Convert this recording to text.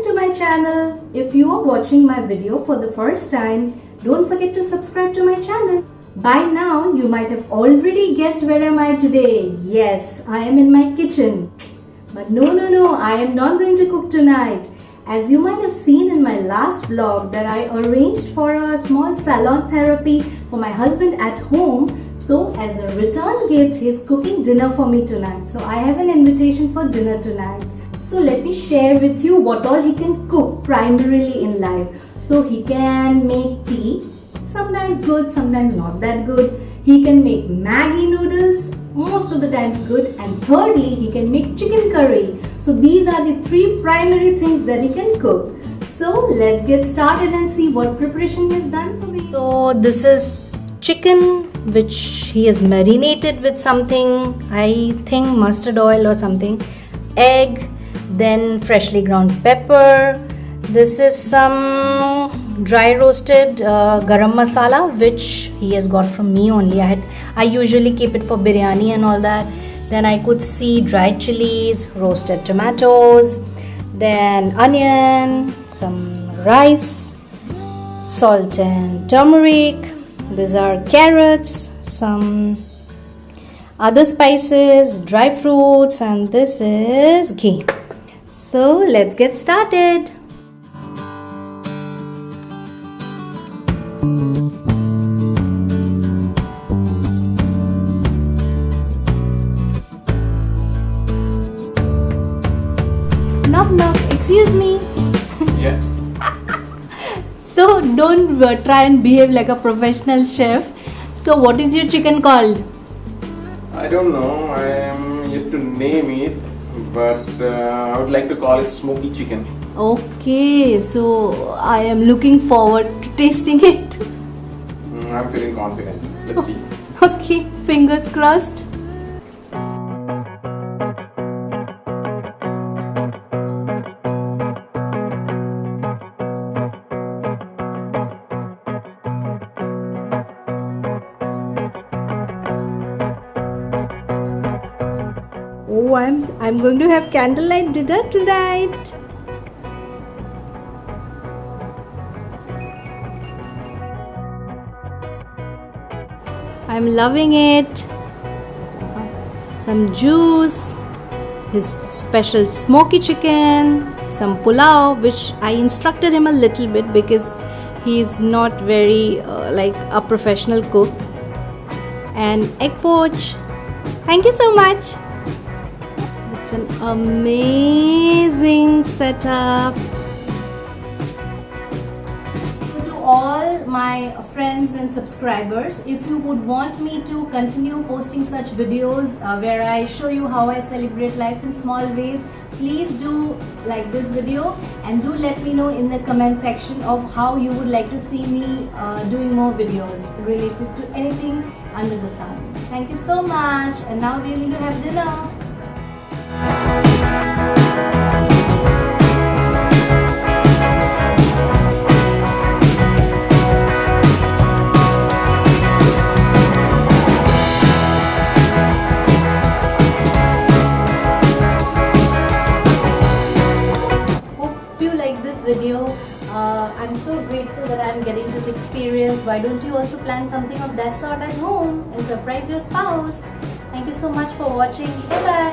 Welcome to my channel. If you are watching my video for the first time, don't forget to subscribe to my channel. By now, you might have already guessed where am I today. Yes, I am in my kitchen. But no, I am not going to cook tonight. As you might have seen in my last vlog that I arranged for a small salon therapy for my husband at home. So as a return gift, he is cooking dinner for me tonight. So I have an invitation for dinner tonight. So let me share with you what all he can cook primarily in life. So he can make tea, sometimes good, sometimes not that good. He can make Maggi noodles, most of the times good. And thirdly, he can make chicken curry. So these are the three primary things that he can cook. So let's get started and see what preparation he has done for me. So this is chicken which he has marinated with something, I think mustard oil or something, egg, then freshly ground pepper. This is some dry roasted garam masala which he has got from me only. I usually keep it for biryani and all that. Then I could see dried chilies, roasted tomatoes, then onion, some rice, salt and turmeric. These are carrots, some other spices, dry fruits, and this is ghee. So let's get started. Knock, excuse me. Yeah. So don't try and behave like a professional chef. So what is your chicken called? I don't know. I am yet to name it, but I would like to call it smoky chicken. Okay, so I am looking forward to tasting it. I'm feeling confident. Let's see. Okay, fingers crossed. Oh, I'm going to have candlelight dinner tonight. I'm loving it. Some juice, his special smoky chicken, some pulao, which I instructed him a little bit because he is not very like a professional cook, and egg poach. Thank you so much. It's an amazing setup. To all my friends and subscribers, if you would want me to continue posting such videos where I show you how I celebrate life in small ways, please do like this video and do let me know in the comment section of how you would like to see me doing more videos related to anything under the sun. Thank you so much, and now we are going to have dinner. Video. I'm so grateful that I'm getting this experience. Why don't you also plan something of that sort at home and surprise your spouse? Thank you so much for watching. Bye bye.